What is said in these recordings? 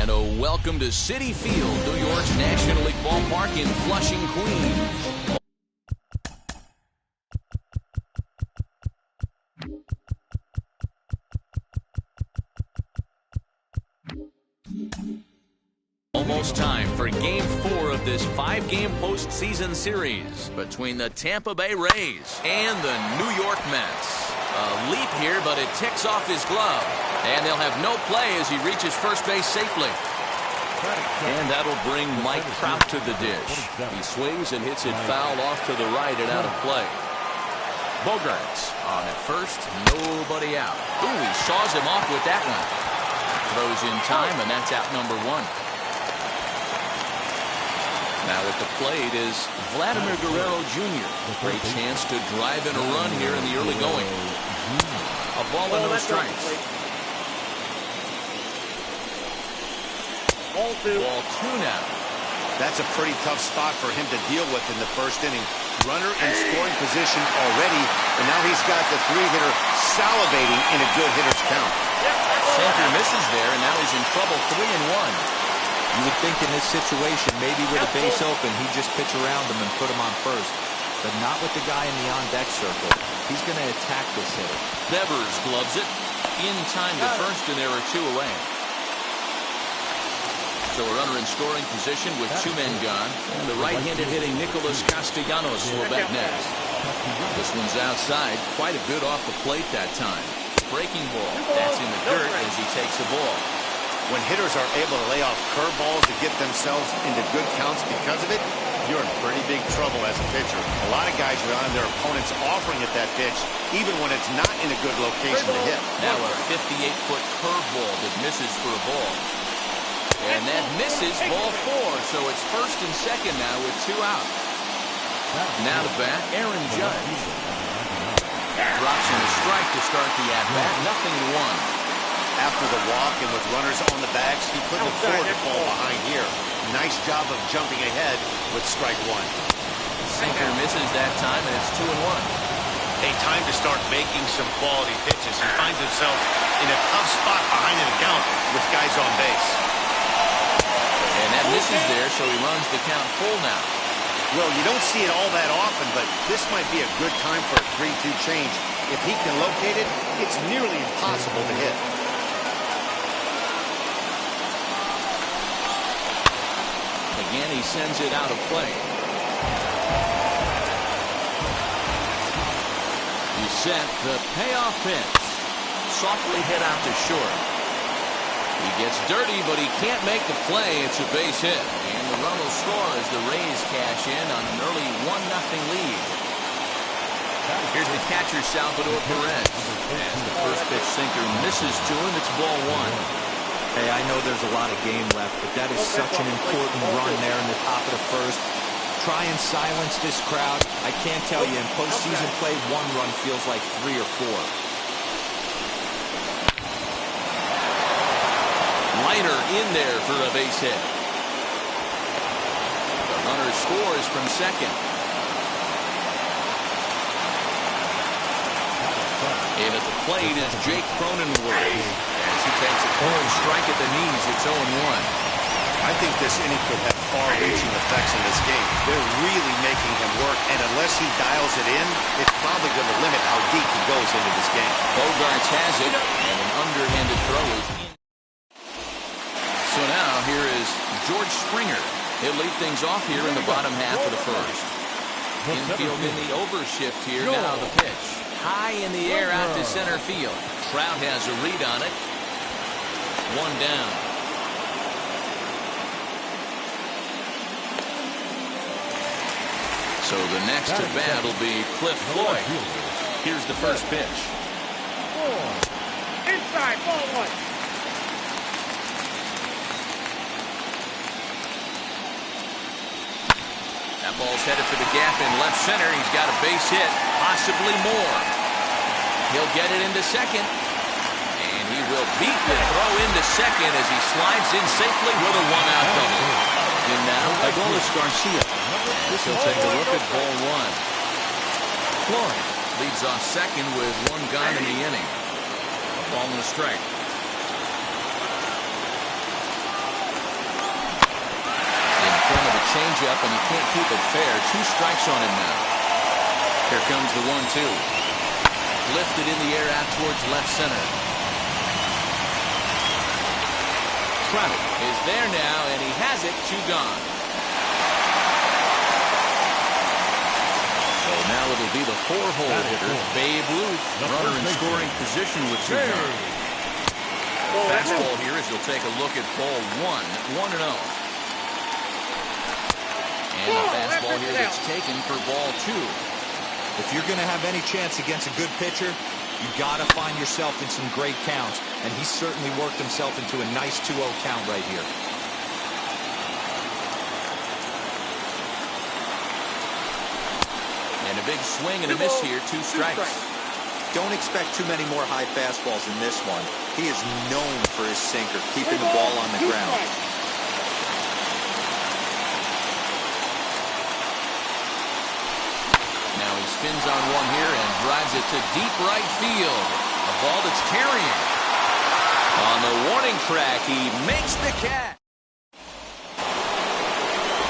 And a welcome to Citi Field, New York's National League ballpark in Flushing, Queens. Almost time for Game 4 of this 5-game postseason series between the Tampa Bay Rays and the New York Mets. A leap here, but it ticks off his glove. And they'll have no play as he reaches first base safely. And that'll bring Mike Trout to the dish. He swings and hits it foul off to the right and out of play. Bogarts on at first, nobody out. Ooh, he saws him off with that one. Throws in time, and that's out number 1. Now at the plate is Vladimir Guerrero Jr. Great chance to drive in a run here in the early going. A ball and no strikes. Ball 2 now. That's a pretty tough spot for him to deal with in the first inning. Runner in scoring position already, and now he's got the 3-hitter salivating in a good hitter's count. Center misses there, and now he's in trouble, 3-1. You would think in this situation, maybe with a base open, he'd just pitch around him and put him on first. But not with the guy in the on-deck circle. He's going to attack this hitter. Devers gloves it. In time to first, and there are 2 away. So a runner in scoring position with 2 men gone. And the right-handed hitting Nicholas Castellanos will bat next. This one's outside. Quite a bit off the plate that time. Breaking ball. That's in the dirt as he takes the ball. When hitters are able to lay off curveballs to get themselves into good counts because of it, you're in pretty big trouble as a pitcher. A lot of guys rely on their opponents offering at that pitch, even when it's not in a good location to hit. Now a 58-foot curveball that misses for a ball. And that misses, ball 4. So it's first and second now with 2 out. Now to bat, Aaron Judge. Drops in a strike to start the at-bat. 0-1. After the walk and with runners on the bags, he couldn't afford to fall behind here. Nice job of jumping ahead with strike 1. Sinker misses that time, and it's 2-1. Hey, time to start making some quality pitches. He finds himself in a tough spot behind an account with guys on base. And that misses there, so he runs the count full now. Well, you don't see it all that often, but this might be a good time for a 3-2 change. If he can locate it, it's nearly impossible to hit. Again, he sends it out of play. He set the payoff pitch. Softly hit out to short. He gets dirty, but he can't make the play. It's a base hit. And the run will score as the Rays cash in on an early 1-0 lead. Here's the catcher, Salvador Perez. As the first pitch sinker misses to him, it's ball 1. Hey, I know there's a lot of game left, but that is such an important run there in the top of the first. Try and silence this crowd. I can't tell you, in postseason play, 1 run feels like 3 or 4. Liner in there for a base hit. The runner scores from second. And at the plate is Jake Cronenworth. As he takes a cold strike at the knees, it's 0-1. I think this inning could have far-reaching effects in this game. They're really making him work, and unless he dials it in, it's probably going to limit how deep he goes into this game. Bogarts has it, and an underhanded throw is in. So now here is George Springer. He'll lead things off here in the bottom half of the first. Infield in the overshift here. Now the pitch. High in the air out to center field. Trout has a read on it. 1 down. So the next to bat will be Cliff Floyd. Here's the first pitch. Inside, ball 1. That ball's headed for the gap in left center. He's got a base hit, possibly more. He'll get it into second. And he will beat the throw into second as he slides in safely with a 1-out double. And now Adolis Garcia. He'll take a look at ball 1. Floyd leads off second with 1 gone in the inning. A ball and a strike. changeup, and he can't keep it fair. 2 strikes on him now. Here comes the 1-2. Lifted in the air out towards left center. Trout is there now, and he has it. 2 gone. So now it'll be the 4-hole hitter, Babe Ruth, runner in scoring position with 2 gone. Fastball here as he'll take a look at ball 1, 1-0. And the fastball here gets taken for ball 2. If you're going to have any chance against a good pitcher, you got to find yourself in some great counts, and he certainly worked himself into a nice 2-0 count right here. And a big swing and a miss here, 2 strikes. Don't expect too many more high fastballs in this one. He is known for his sinker, keeping the ball on the ground. Now he spins on one here and drives it to deep right field. A ball that's carrying. On the warning track, he makes the catch.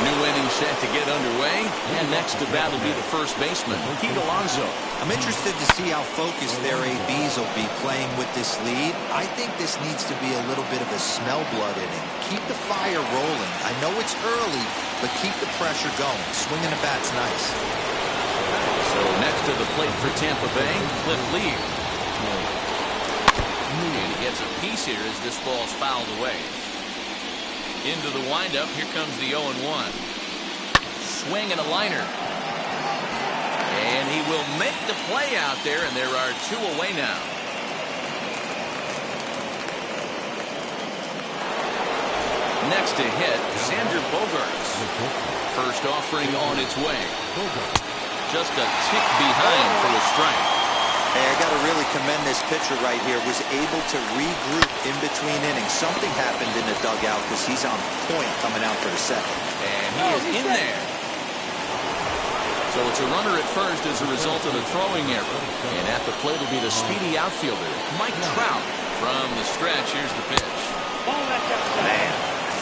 New inning set to get underway, and next to bat will be the first baseman, Pete Alonso. I'm interested to see how focused their ABs will be playing with this lead. I think this needs to be a little bit of a smell blood inning. Keep the fire rolling. I know it's early, but keep the pressure going. Swinging the bat's nice. So next to the plate for Tampa Bay, Cliff Lee. And he gets a piece here as this ball's fouled away. Into the windup, here comes the 0-1. Swing and a liner. And he will make the play out there, and there are 2 away now. Next to hit, Xander Bogaerts. First offering on its way. Just a tick behind for a strike. Hey, I got to really commend this pitcher right here. Was able to regroup in between innings. Something happened in the dugout because he's on point coming out for the second. And he is in there. So it's a runner at first as a result of the throwing error. And at the plate will be the speedy outfielder, Mike Trout. From the stretch, here's the pitch. Man,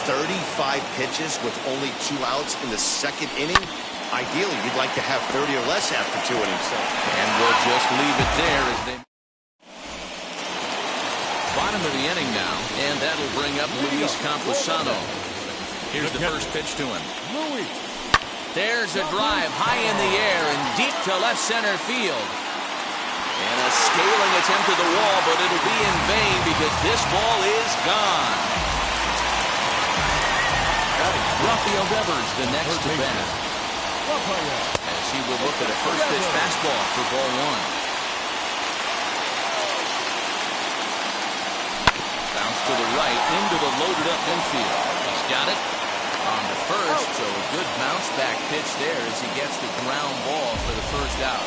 35 pitches with only 2 outs in the second inning. Ideally, you'd like to have 30 or less after 2 innings. And we'll just leave it there as they... Bottom of the inning now, and that'll bring up Luis Camposano. Here's the first pitch to him. There's a drive high in the air and deep to left center field. And a scaling attempt to the wall, but it'll be in vain because this ball is gone. Rafael Devers, the next to bat. As he will look at a first pitch fastball for ball 1. Bounce to the right into the loaded up infield. He's got it on the first, so a good bounce back pitch there as he gets the ground ball for the first out.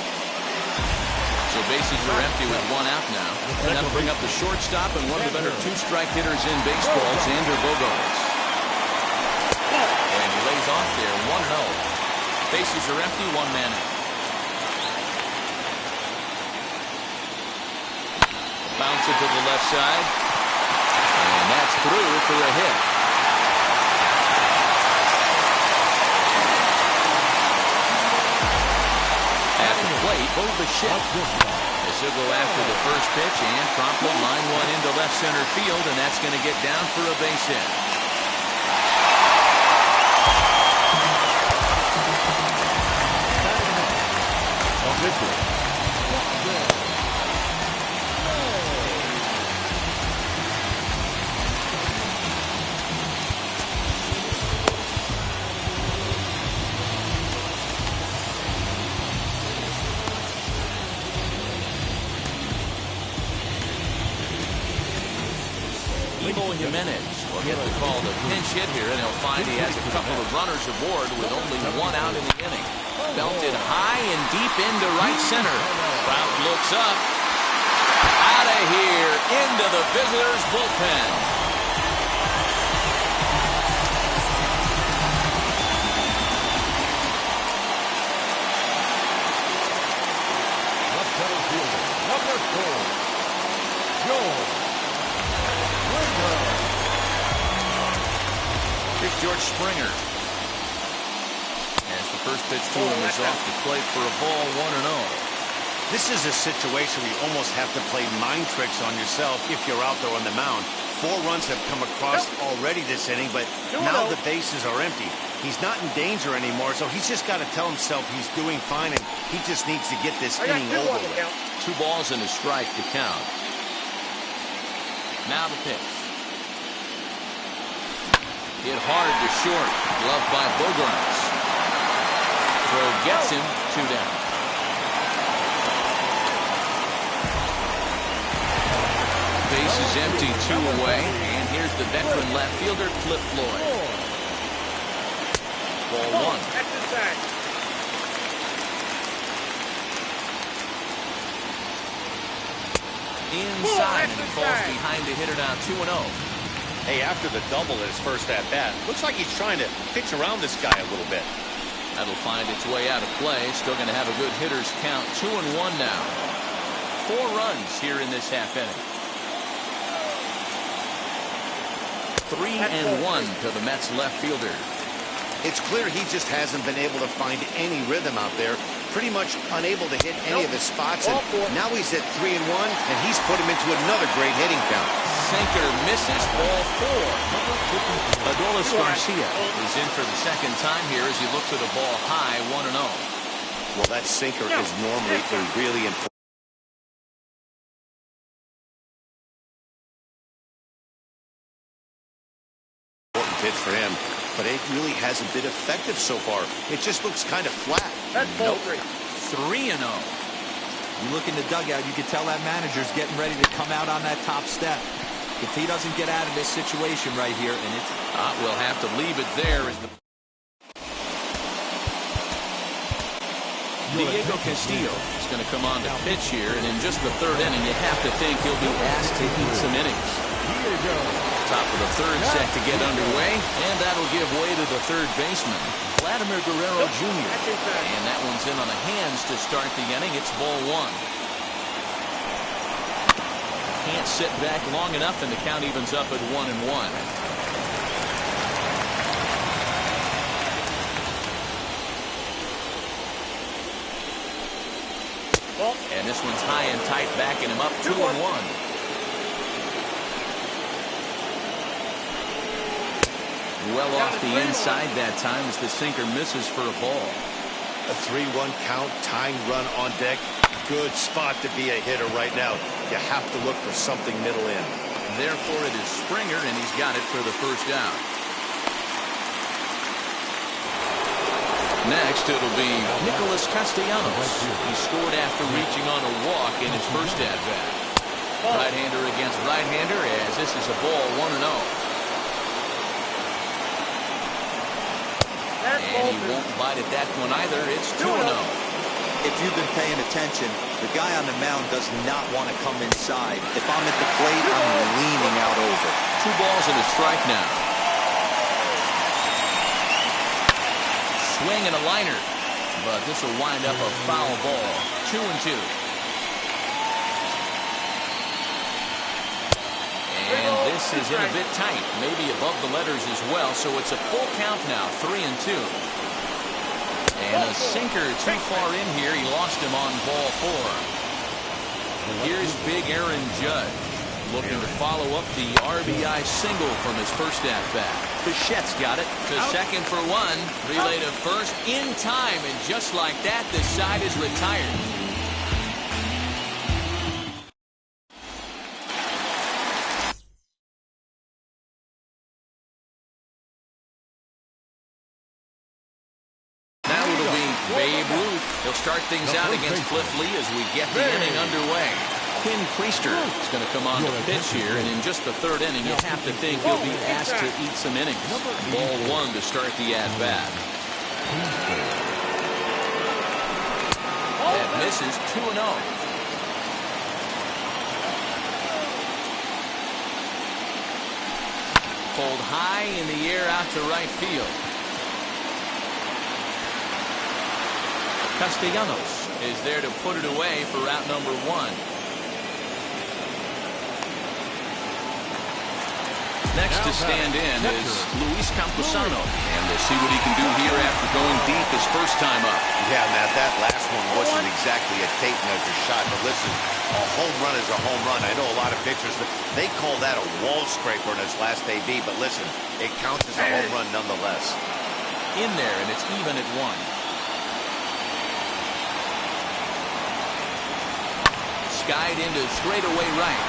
So bases are empty with 1 out now. And that'll bring up the shortstop and one of the better 2-strike hitters in baseball, Xander Bogaerts. And he lays off there, 1-0. Bases are empty, 1 man out. Bounce it to the left side. And that's through for a hit. At the plate, Bichette. This will go after the first pitch and promptly line one into left center field, and that's going to get down for a base hit. Jimenez will get the call to pinch hit here, and he'll find he has a couple of runners aboard with only 1 out in the inning. Belted high and deep into right center. Trout looks up. Out of here into the visitors' bullpen. Number 4, George. Here's George Springer. First pitch to him is off the plate for a ball, 1-0. This is a situation where you almost have to play mind tricks on yourself if you're out there on the mound. 4 runs have come across already this inning, but now the bases are empty. He's not in danger anymore, so he's just got to tell himself he's doing fine, and he just needs to get this inning over with. 2 balls and a strike to count. Now the pitch. Hit hard to short. Gloved by Bogarts. Throw gets him. 2 down. Base is empty, 2 away. And here's the veteran left fielder, Cliff Floyd. Ball 1. Inside, and he falls behind the hitter now, 2-0. Hey, after the double at his first at-bat, looks like he's trying to pitch around this guy a little bit. That'll find its way out of play. Still going to have a good hitter's count. 2-1 now. 4 runs here in this half inning. 3-1 to the Mets left fielder. It's clear he just hasn't been able to find any rhythm out there. Pretty much unable to hit any of his spots. And now he's at 3-1, and he's put him into another great hitting count. Sinker misses, ball 4. Adolis Garcia is in for the second time here as he looks at a ball high, 1-0. Well, that sinker is normally a really important pitch for him, but it really hasn't been effective so far. It just looks kind of flat. Nope. 3-0. You look in the dugout, you can tell that manager's getting ready to come out on that top step. If he doesn't get out of this situation right here, and it's... we'll have to leave it there as the... Diego Castillo is going to come on to pitch here, and in just the 3rd inning, you have to think he'll be asked to eat some innings. Top of the 3rd set to get underway, and that'll give way to the 3rd baseman, Vladimir Guerrero Jr. And that one's in on the hands to start the inning. It's ball 1. Can't sit back long enough, and the count evens up at 1-1. And this one's high and tight, backing him up, 2-1. Well off the inside that time as the sinker misses for a ball. A 3-1 count, tying run on deck. Good spot to be a hitter right now. You have to look for something middle in. Therefore, it is Springer, and he's got it for the first out. Next, it'll be Nicholas Castellanos. He scored after reaching on a walk in his first at-bat. Right-hander against right-hander as this is a ball, 1-0. And he won't bite at that one either. It's 2-0. If you've been paying attention, the guy on the mound does not want to come inside. If I'm at the plate, I'm leaning out over. 2 balls and a strike now. Swing and a liner. But this will wind up a foul ball. 2-2. And this is in a bit tight, maybe above the letters as well, so it's a full count now, 3-2. And a sinker too far in here. He lost him on ball 4. Here's big Aaron Judge looking to follow up the RBI single from his first at-bat. Bichette's got it to second for 1. Relay to first in time, and just like that, the side is retired. Babe Ruth. He'll start things out against Cliff Lee as we get the inning underway. Quinn Priester is going to come on to pitch here, and in just the 3rd inning, you have to think he'll be asked to eat some innings. Ball 1 to start the at-bat. That misses, 2-0. Pulled high in the air out to right field. Castellanos is there to put it away for out number 1. Next to stand in is Luis Camposano. And we'll see what he can do here after going deep his first time up. Yeah, Matt, that last one wasn't exactly a tape measure shot. But listen, a home run is a home run. I know a lot of pitchers, they call that a wall scraper in his last AB. But listen, it counts as a home run nonetheless. In there, and it's even at 1. Skied into straightaway right.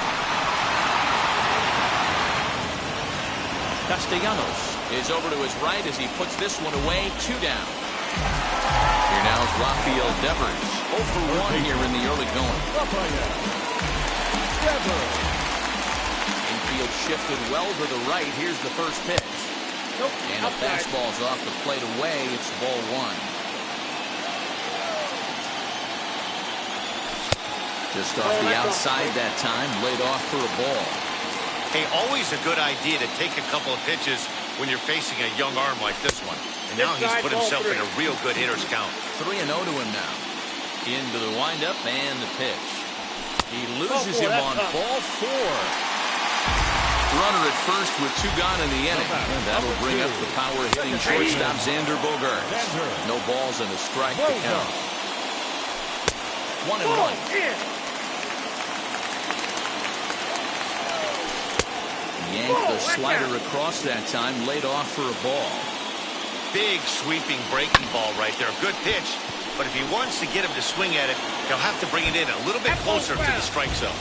Castellanos is over to his right as he puts this one away. 2 down. Here now is Rafael Devers. 0 for 1 here in the early going. Infield shifted well to the right. Here's the first pitch. And the fastball's off the plate away. It's ball 1. Just off the outside that time. Laid off for a ball. Hey, always a good idea to take a couple of pitches when you're facing a young arm like this one. And now he's put himself in a real good hitter's count. 3-0 to him now. Into the windup and the pitch. He loses him on ball 4. Runner at first with 2 gone in the inning. And that'll bring up the power-hitting shortstop Xander Bogaerts. No balls and a strike to count. 1-1. Yanked the slider across that time, laid off for a ball. Big sweeping breaking ball right there. Good pitch, but if he wants to get him to swing at it, he'll have to bring it in a little bit closer to the strike zone.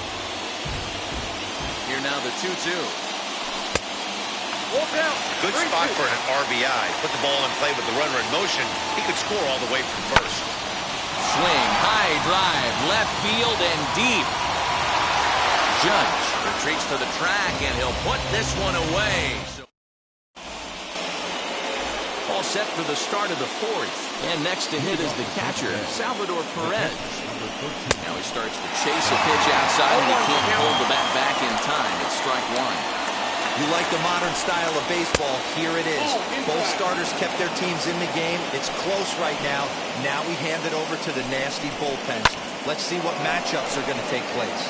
Here now the 2-2. Good spot for an RBI. Put the ball in play with the runner in motion. He could score all the way from first. Swing, high drive, left field and deep. Judge retreats to the track, and he'll put this one away. All set for the start of the 4th. And next to hit is the catcher, Salvador Perez. Now he starts to chase a pitch outside, and he can't hold the bat back in time. It's strike 1. You like the modern style of baseball. Here it is. Both starters kept their teams in the game. It's close right now. Now we hand it over to the nasty bullpens. Let's see what matchups are going to take place.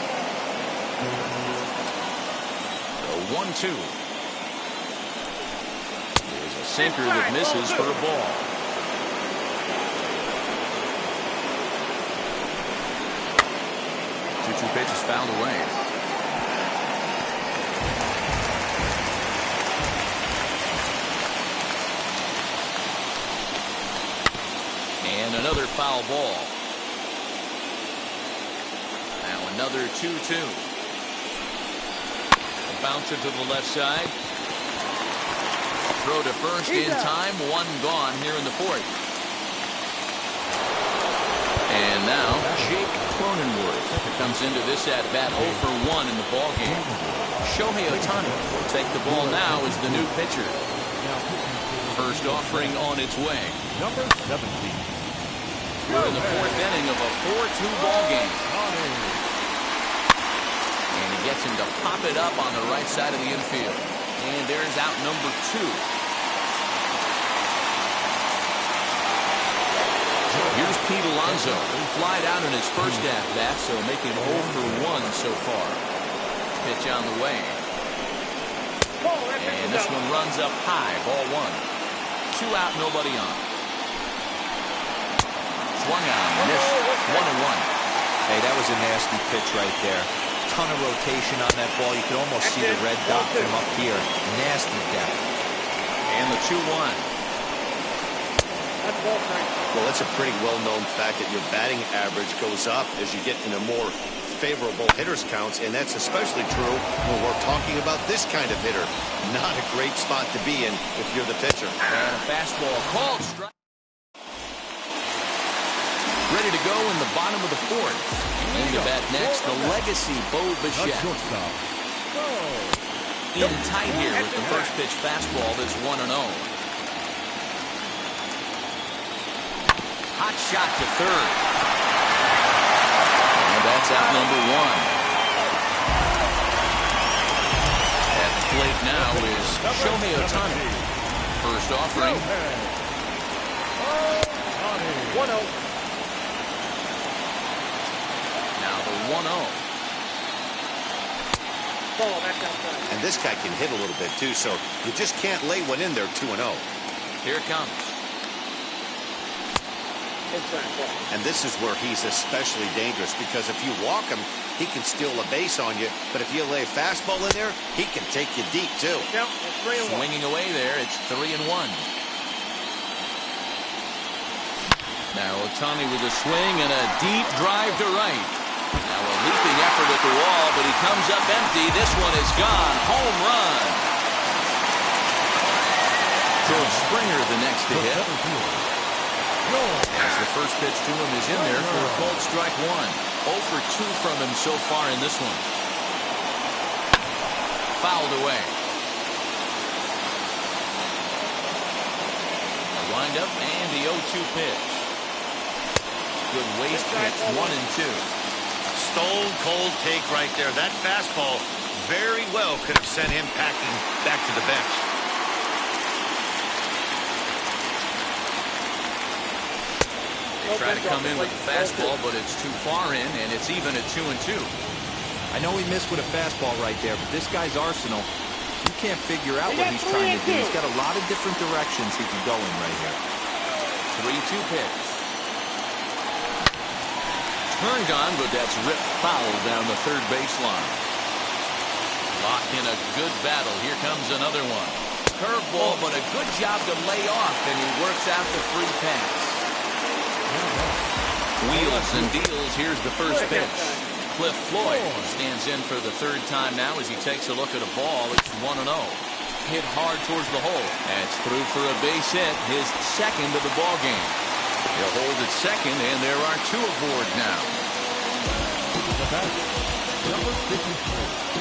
The 1-2. There's a sinker that misses for a ball. Two pitches fouled away. And another foul ball. Now another 2-2. Bouncer to the left side. Throw to first in time. 1 gone here in the 4th. And now Jake Cronenworth comes into this at-bat 0 for 1 in the ballgame. Shohei Ohtani will take the ball now as the new pitcher. First offering on its way. Number 17. We're in the 4th inning of a 4-2 ballgame. And he gets him to pop it up on the right side of the infield. And there's out number 2. Here's Pete Alonso, who flied out in his first at-bat, so making 0 for 1 so far. Pitch on the way. And this one runs up high, ball 1. 2 out, nobody on. Swung on, missed, 1-1. Hey, that was a nasty pitch right there. Ton of rotation on that ball. You could almost see the red dot from up here. Nasty depth. And the 2-1. Well, it's a pretty well-known fact that your batting average goes up as you get into more favorable hitters counts, and that's especially true when we're talking about this kind of hitter. Not a great spot to be in if you're the pitcher. And a fastball called strike. Ready to go in the bottom of the 4th. Into bat next, the legacy Bo Bichette. In tight here with the first pitch fastball that's 1-0. Hot shot to third. And that's out number 1. At the plate now is Shohei Ohtani. First offering. 1-0. Now the 1-0. And this guy can hit a little bit too, so you just can't lay one in there 2-0. Here it comes. And this is where he's especially dangerous, because if you walk him, he can steal a base on you. But if you lay a fastball in there, he can take you deep too. Swinging away there, it's 3-1. Now Otani with a swing and a deep drive to right. Now a leaping effort at the wall, but he comes up empty. This one is gone. Home run. George Springer the next to hit. As the first pitch to him is in there for a called strike one. 0 for 2 from him so far in this one. Fouled away. A windup and the 0-2 pitch. Good waste pitch, 1-2. Stone cold take right there. That fastball very well could have sent him packing back to the bench. They try to come in with the fastball, but it's too far in, and it's even at 2-2. I know he missed with a fastball right there, but this guy's arsenal, you can't figure out what he's trying to do. He's got a lot of different directions he can go in right here. 3-2 pitch. Turned on, but that's ripped foul down the third baseline. Locked in a good battle. Here comes another one. Curveball, but a good job to lay off, and he works out the free pass. Wheels and deals. Here's the first pitch. Cliff Floyd stands in for the third time now as he takes a look at a ball. It's 1-0. Hit hard towards the hole. And it's through for a base hit, his second of the ball game. He'll hold at second, and there are 2 aboard now. The batter, number 53.